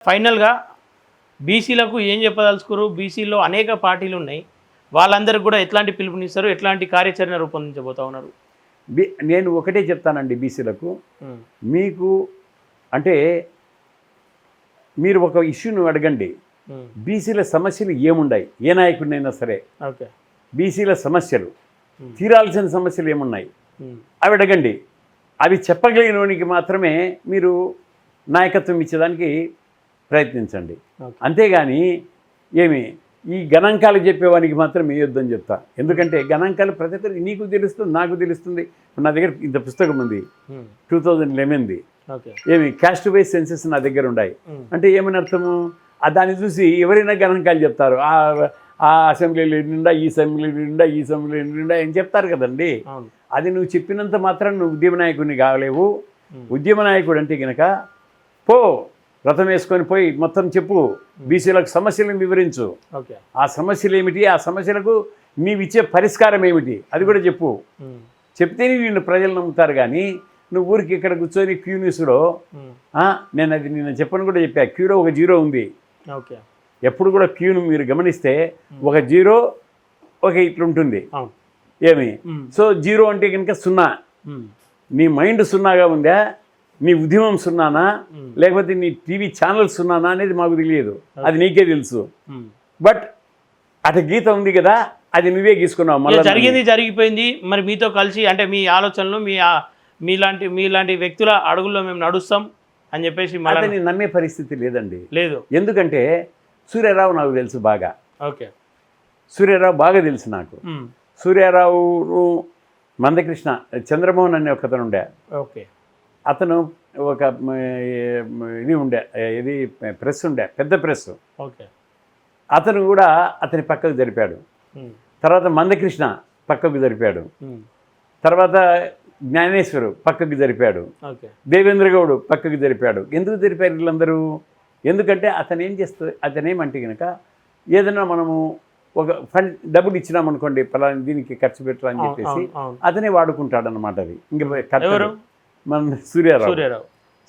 ఫైనల్గా బీసీలకు ఏం చెప్పదలుచుకోరు? బీసీలో అనేక పార్టీలు ఉన్నాయి, వాళ్ళందరికీ కూడా ఎట్లాంటి పిలుపునిస్తారు, ఎట్లాంటి కార్యాచరణ రూపొందించబోతా ఉన్నారు? నేను ఒకటే చెప్తానండి బీసీలకు, మీకు అంటే మీరు ఒక ఇష్యూను అడగండి, బీసీల సమస్యలు ఏమున్నాయి, ఏ నాయకుడినైనా సరే ఓకే బీసీల సమస్యలు తీరాల్సిన సమస్యలు ఏమున్నాయి అవి అడగండి. అవి చెప్పగలిగినోనికి మాత్రమే మీరు నాయకత్వం ఇచ్చేదానికి ప్రయత్నించండి. అంతేగాని ఈ గణాంకాలు చెప్పేవానికి మాత్రం వేయొద్దని చెప్తా. ఎందుకంటే గణాంకాలు ప్రతి ఒక్కరికి నీకు తెలుస్తుంది, నాకు తెలుస్తుంది. నా దగ్గర ఇంత పుస్తకం ఉంది 2011ది, క్యాస్ట్ వైజ్ సెన్సెస్ నా దగ్గర ఉన్నాయి. అంటే ఏమని అర్థము? దాన్ని చూసి ఎవరైనా గణాంకాలు చెప్తారు, ఆ అసెంబ్లీలో నిండా, ఈ అసెంబ్లీలో నిండా, ఈ అసెంబ్లీలో నిండా అని చెప్తారు కదండి. అది నువ్వు చెప్పినంత మాత్రం నువ్వు ఉద్యమ నాయకుడిని కావలేవు. ఉద్యమ నాయకుడు అంటే కనుక పో, రథం వేసుకొని పోయి మొత్తం చెప్పు, బీసీలకు సమస్యలను వివరించు, ఆ సమస్యలు ఏమిటి, ఆ సమస్యలకు నీవిచ్చే పరిష్కారం ఏమిటి అది కూడా చెప్పు. చెప్తేనే నిన్ను ప్రజలు నమ్ముతారు. కానీ నువ్వు ఊరికి ఇక్కడ కూర్చొని క్యూ న్యూస్లో నేను చెప్పను కూడా చెప్పా, క్యూలో ఒక 0 ఉంది. ఎప్పుడు కూడా క్యూను మీరు గమనిస్తే ఒక 0 ఒక ఇట్లుంటుంది. సో 0 అంటే కనుక 0. నీ మైండ్ 0గా ఉందా, నీ ఉద్యమం 0నా, లేకపోతే నీ టీవీ ఛానల్ 0నా అనేది మాకు తెలియదు, అది నీకే తెలుసు. బట్ అటు గీత ఉంది కదా, అది నువ్వే గీసుకున్నావు. మళ్ళీ జరిగింది జరిగిపోయింది. మరి మీతో కలిసి అంటే మీ ఆలోచనలు మీలాంటి వ్యక్తుల అడుగుల్లో మేము నడుస్తాం అని చెప్పేసి మళ్ళీ నమ్మే పరిస్థితి లేదండి. లేదు. ఎందుకంటే సూర్యారావు నాకు తెలుసు బాగా. ఓకే, సూర్యారావు బాగా తెలుసు నాకు. సూర్యారావు, మందకృష్ణ, చంద్రమోహన్ అనే ఒకతను ఉండే. ఓకే, అతను ఒక ఇది ఉండే, ఇది ప్రెస్ ఉండే, పెద్ద ప్రెస్. ఓకే, అతను కూడా అతని పక్కకు జరిపాడు. తర్వాత మందకృష్ణ పక్కకు జరిపాడు. తర్వాత జ్ఞానేశ్వరు పక్కకు జరిపాడు. దేవేంద్ర గౌడ్ పక్కకు జరిపాడు. ఎందుకు జరిపారు వీళ్ళందరూ? ఎందుకంటే అతనేమంటే కనుక ఏదైనా మనము ఒక ఫండ్ డబ్బులు ఇచ్చినామనుకోండి, పలానా దీనికి ఖర్చు పెట్టాలని చెప్పేసి అతనే వాడుకుంటాడు అన్నమాట. అది ఇంకా మన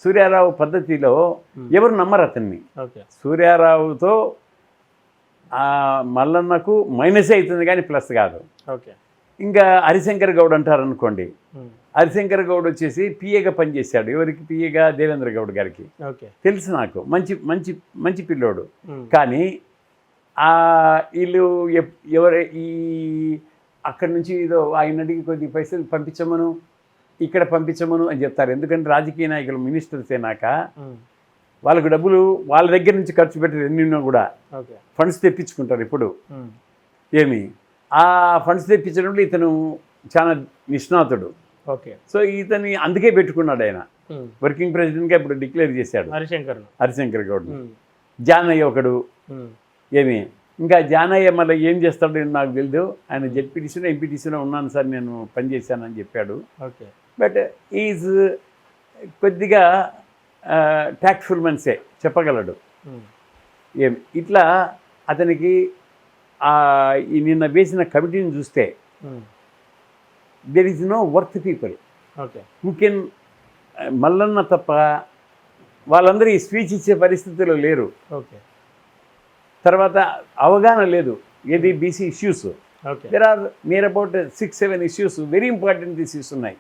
సూర్యారావు పద్ధతిలో ఎవరు నమ్మరు అతన్ని. సూర్యారావుతో మల్లన్నకు మైనసే అవుతుంది కానీ ప్లస్ కాదు. ఇంకా హరిశంకర్ గౌడ్ అంటారు అనుకోండి, హరిశంకర్ గౌడ్ వచ్చేసి పిఏగా పనిచేశాడు. ఎవరికి? పిఏగా దేవేంద్ర గౌడ్ గారికి. తెలుసు నాకు, మంచి మంచి మంచి పిల్లోడు. కానీ వీళ్ళు అక్కడి నుంచి ఏదో ఆయన అడిగి కొద్ది పైసలు పంపించమను, ఇక్కడ పంపించమను అని చెప్తారు. ఎందుకంటే రాజకీయ నాయకులు, మినిస్టర్స్ అయినాక వాళ్ళకు డబ్బులు వాళ్ళ దగ్గర నుంచి ఖర్చు పెట్టారు. ఎన్నో కూడా ఫండ్స్ తెప్పించుకుంటారు. ఇప్పుడు ఆ ఫండ్స్ తెప్పించడంలో ఇతను చాలా నిష్ణాతుడు. సో ఇతని అందుకే పెట్టుకున్నాడు ఆయన. వర్కింగ్ ప్రెసిడెంట్గా ఇప్పుడు డిక్లేర్ చేశాడు హరిశంకర్ గౌడ్. జానయ్య ఒకడు. ఇంకా జానయ్య మళ్ళీ ఏం చేస్తాడో నాకు తెలియదు. ఆయన జెడ్పీటీసీలో ఎంపీటీసీలో ఉన్నాను సార్, నేను పనిచేశానని చెప్పాడు. బట్ ఈజ్ కొద్దిగా ట్యాక్ట్ఫుల్ మనిషే, చెప్పగలడు. ఇట్లా అతనికి నిన్న వేసిన కమిటీని చూస్తే there is no worth people who can, Mallanna తప్ప వాళ్ళందరూ ఈ స్పీచ్ ఇచ్చే పరిస్థితిలో లేరు. తర్వాత అవగాహన లేదు ఏది BC issues. There are near about 6-7 issues, very important issues ఉన్నాయి.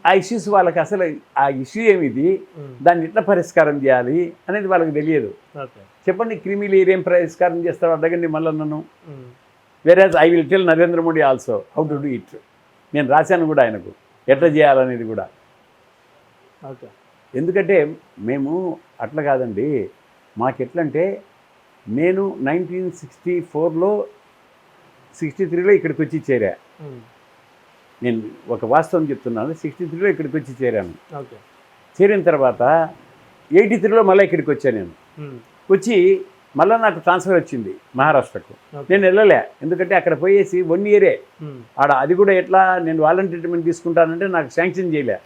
ఆ ఇష్యూస్ వాళ్ళకి అసలు ఆ ఇష్యూ ఏమిది, దాన్ని ఎట్లా పరిష్కారం చేయాలి అనేది వాళ్ళకి తెలియదు. చెప్పండి, క్రిమిలు ఏం పరిష్కారం చేస్తారో అడగండి మల్లన్నను. Whereas I will tell Narendra Modi also how to do it. నేను రాశాను కూడా ఆయనకు ఎట్లా చేయాలనేది కూడా. ఎందుకంటే మేము అట్లా కాదండి, మాకెట్లంటే నేను 1964లో 63లో ఇక్కడికి వచ్చి చేరా. నేను ఒక వాస్తవం చెప్తున్నాను, 63లో ఇక్కడికి వచ్చి చేరాను. చేరిన తర్వాత 83లో మళ్ళీ ఇక్కడికి వచ్చాను. నేను వచ్చి మళ్ళీ నాకు ట్రాన్స్ఫర్ వచ్చింది మహారాష్ట్రకు. నేను వెళ్ళలే, ఎందుకంటే అక్కడ పోయేసి 1 ఇయరే ఆడ. అది కూడా ఎట్లా, నేను వాలంటీర్ ట్రీట్మెంట్ తీసుకుంటానంటే నాకు శాంక్షన్ చేయలే.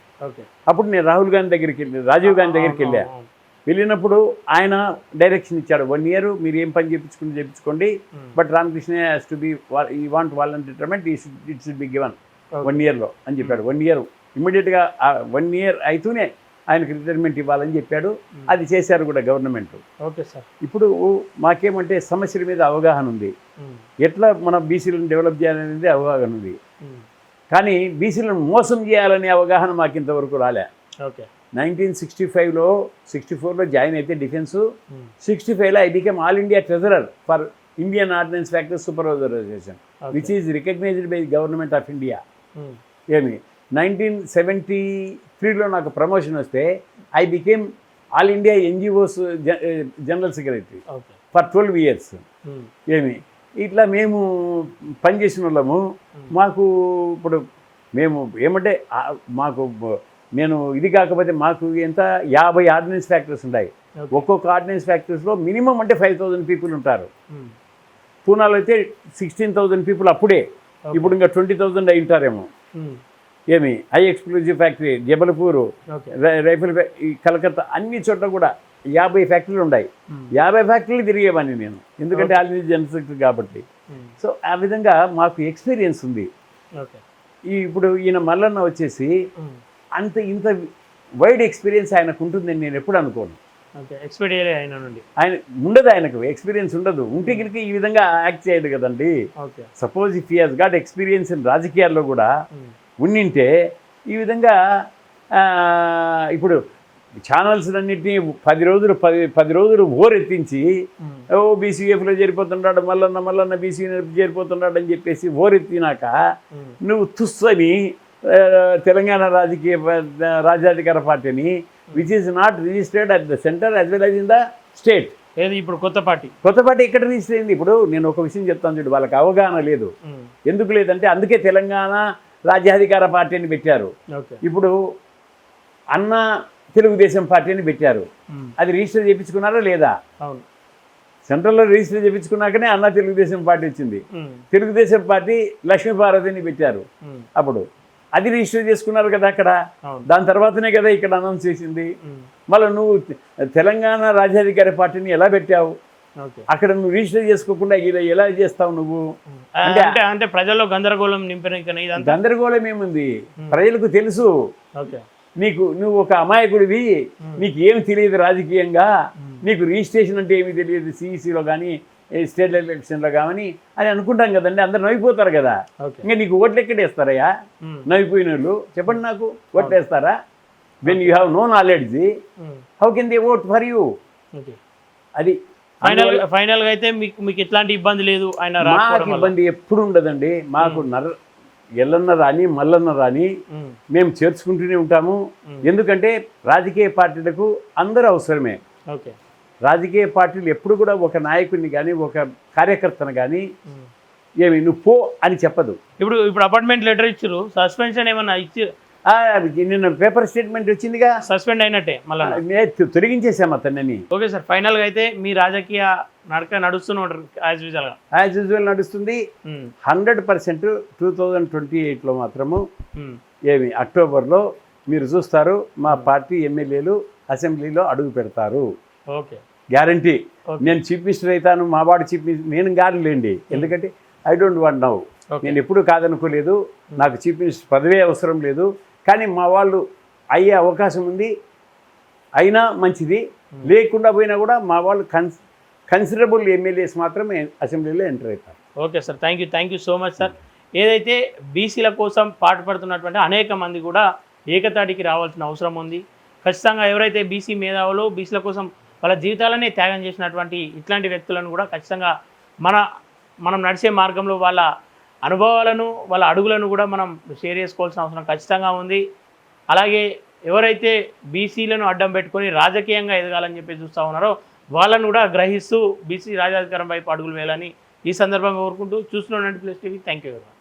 అప్పుడు నేను రాహుల్ గాంధీ దగ్గరికి రాజీవ్ గాంధీ దగ్గరికి వెళ్ళినప్పుడు ఆయన డైరెక్షన్ ఇచ్చాడు, 1 ఇయర్ మీరు ఏం పని చేయించుకోండి, but Ramakrishna has to be, ఈ want volunteer treatment it should be given 1 ఇయర్లో అని చెప్పాడు. 1 ఇయర్ ఇమ్మీడియట్గా 1 ఇయర్ అయితేనే ఆయనకు రిటైర్మెంట్ ఇవ్వాలని చెప్పాడు. అది చేశారు కూడా గవర్నమెంట్. Okay sir. ఇప్పుడు మాకేమంటే సమస్యల మీద అవగాహన ఉంది, ఎట్లా మనం బీసీలను డెవలప్ చేయాలనేది అవగాహన ఉంది. కానీ బీసీలను మోసం చేయాలనే అవగాహన మాకు ఇంతవరకు రాలే. ఓకే. 1965లో 64లో జాయిన్ అయితే డిఫెన్సు, 65లో I became all India treasurer for Indian ordnance factory supervisor association, which is recognised by government of India. ఏమి 1973లో నాకు ప్రమోషన్ వస్తే I became all India NGOs general secretary for 12 years. ఏమి ఇట్లా మేము పనిచేసిన వాళ్ళము. మాకు ఇప్పుడు మేము ఏమంటే మాకు నేను ఇది కాకపోతే మాకు ఎంత 50 ఆర్డినెన్స్ ఫ్యాక్టరీస్ ఉన్నాయి. ఒక్కొక్క ఆర్డినెన్స్ ఫ్యాక్టరీస్లో మినిమం అంటే 5,000 పీపుల్ ఉంటారు. పూనాలో అయితే 16,000 పీపుల్ అప్పుడే, ఇప్పుడు ఇంకా 20,000 అయి ఉంటారేమో. ఏమి high exclusive factory Jabalpur, rifle ఈ కలకత్తా అన్ని చోట్ల కూడా 50 ఫ్యాక్టరీలు ఉన్నాయి. 50 ఫ్యాక్టరీలు తిరిగేవాడిని నేను, ఎందుకంటే ఆల్రెడీ జనరల్ సెక్రటరీ కాబట్టి. సో ఆ విధంగా మాకు ఎక్స్పీరియన్స్ ఉంది. ఇప్పుడు ఈయన మల్లన్న వచ్చేసి అంత ఇంత వైడ్ ఎక్స్పీరియన్స్ ఆయనకు ఉంటుందని నేను ఎప్పుడు అనుకోను. ఆయన ఉండదు, ఆయనకు ఎక్స్పీరియన్స్ ఉండదు. ఉంటే కనుక ఈ విధంగా యాక్ట్ చేయదు కదండి. Suppose if he has got experience in రాజకీయాల్లో కూడా ఉండింటే ఈ విధంగా ఇప్పుడు ఛానల్స్ అన్నింటినీ 10 రోజులు ఓరెత్తించి బీసీఎఫ్లో చేరిపోతున్నాడు మల్లన్న బీసీఎఫ్ చేరిపోతున్నాడు అని చెప్పేసి ఓరెత్తినాక నువ్వు తుస్సని తెలంగాణ రాజ్యాధికార పార్టీని which is not registered at the centre as well as in the state. ఇప్పుడు కొత్త పార్టీ ఎక్కడ రిజిస్టర్ అయింది? ఇప్పుడు నేను ఒక విషయం చెప్తాను చూడు, వాళ్ళకి అవగాహన లేదు. ఎందుకు లేదంటే అందుకే తెలంగాణ రాజ్యాధికార పార్టీని పెట్టారు. ఇప్పుడు అన్న తెలుగుదేశం పార్టీని పెట్టారు. అది రిజిస్టర్ చేయించుకున్నారా లేదా? సెంట్రల్లో రిజిస్టర్ చేయించుకున్నాకనే అన్న తెలుగుదేశం పార్టీ వచ్చింది. తెలుగుదేశం పార్టీ లక్ష్మీపార్వతిని పెట్టారు. అప్పుడు అది రిజిస్టర్ చేసుకున్నారు కదా అక్కడ. దాని తర్వాతనే కదా ఇక్కడ అనౌన్స్ చేసింది. మళ్ళీ నువ్వు తెలంగాణ రాజ్యాధికార పార్టీని ఎలా పెట్టావు? అక్కడ నువ్వు రిజిస్టర్ చేసుకోకుండా ఎలా చేస్తావు నువ్వు? అంటే ప్రజల్లో గందరగోళం నింపిన. గందరగోళం ఏముంది? ప్రజలకు తెలుసు. నువ్వు ఒక అమాయకుడివి, నీకు ఏమి తెలియదు రాజకీయంగా, నీకు రిజిస్ట్రేషన్ అంటే ఏమి తెలియదు సిఈసిలో కానీ స్టేట్ ఎలక్షన్లో కానీ అని అనుకుంటాం కదండి. అందరు నవ్విపోతారు కదా. ఇంకా నీకు ఓట్లు ఎక్కడేస్తారయ్యా? నవ్విపోయిన వాళ్ళు చెప్పండి, నాకు ఓట్లు వేస్తారా? When you have no knowledge how can they vote for you? అది ఫైనల్ గా అయితే మీకు ఎట్లాంటి ఇబ్బంది లేదు. మాకు ఇబ్బంది ఎప్పుడు ఉండదండి. మాకు ఎల్లన్న రాని మల్లన్న రాని మేము చేర్చుకుంటూనే ఉంటాము. ఎందుకంటే రాజకీయ పార్టీలకు అందరూ అవసరమే. రాజకీయ పార్టీలు ఎప్పుడు కూడా ఒక నాయకుడిని కానీ ఒక కార్యకర్తను కానీ ఏమి నువ్వు పో అని చెప్పదు. ఇప్పుడు అపార్ట్మెంట్ లెటర్ ఇచ్చారు, సస్పెన్షన్ ఏమన్నా ఇచ్చి నిన్న పేపర్ స్టేట్మెంట్ వచ్చిందిగా, సస్పెండ్ అయినట్టే మళ్ళీ తొలగించేసాము అతన్ని. ఓకే సార్, ఫైనల్గా అయితే మీ రాజకీయ నడక నడుస్తూనే ఉంటారు యాజ్ యూజువల్ నడుస్తుంది. 100% 2028లో మాత్రము ఏమి అక్టోబర్లో మీరు చూస్తారు మా పార్టీ ఎమ్మెల్యేలు అసెంబ్లీలో అడుగు పెడతారు. Okay, guarantee. నేను చీఫ్ మినిస్టర్ అవుతాను, మా వాడు చీఫ్ మినిస్టర్ నేను కాదులేండి. ఎందుకంటే ఐ డోంట్ వాంట్ నౌ. నేను ఎప్పుడూ కాదనుకోలేదు, నాకు చీఫ్ మినిస్టర్ పదవే అవసరం లేదు. కానీ మా వాళ్ళు అయ్యే అవకాశం ఉంది, అయినా మంచిది. లేకుండా పోయినా కూడా మా వాళ్ళు కన్సిడరబుల్ ఎమ్మెల్యేస్ మాత్రమే అసెంబ్లీలో ఎంటర్ అవుతారు. Okay sir, thank you so much sir. ఏదైతే బీసీల కోసం పాటుపడుతున్నటువంటి అనేక మంది కూడా ఏకతాటికి రావాల్సిన అవసరం ఉంది. ఖచ్చితంగా ఎవరైతే బీసీ మేధావులు బీసీల కోసం వాళ్ళ జీవితాలనే త్యాగం చేసినటువంటి ఇట్లాంటి వ్యక్తులను కూడా ఖచ్చితంగా మనం నడిచే మార్గంలో వాళ్ళ అనుభవాలను వాళ్ళ అడుగులను కూడా మనం షేర్ చేసుకోవాల్సిన అవసరం ఖచ్చితంగా ఉంది. అలాగే ఎవరైతే బీసీలను అడ్డం పెట్టుకొని రాజకీయంగా ఎదగాలని చెప్పి చూస్తూ ఉన్నారో వాళ్ళను కూడా గ్రహిస్తూ బీసీ రాజాధికారం వైపు అడుగులు వేయాలని ఈ సందర్భంగా కోరుకుంటూ చూస్తున్నానండి ప్లస్ టీవీ. Thank you.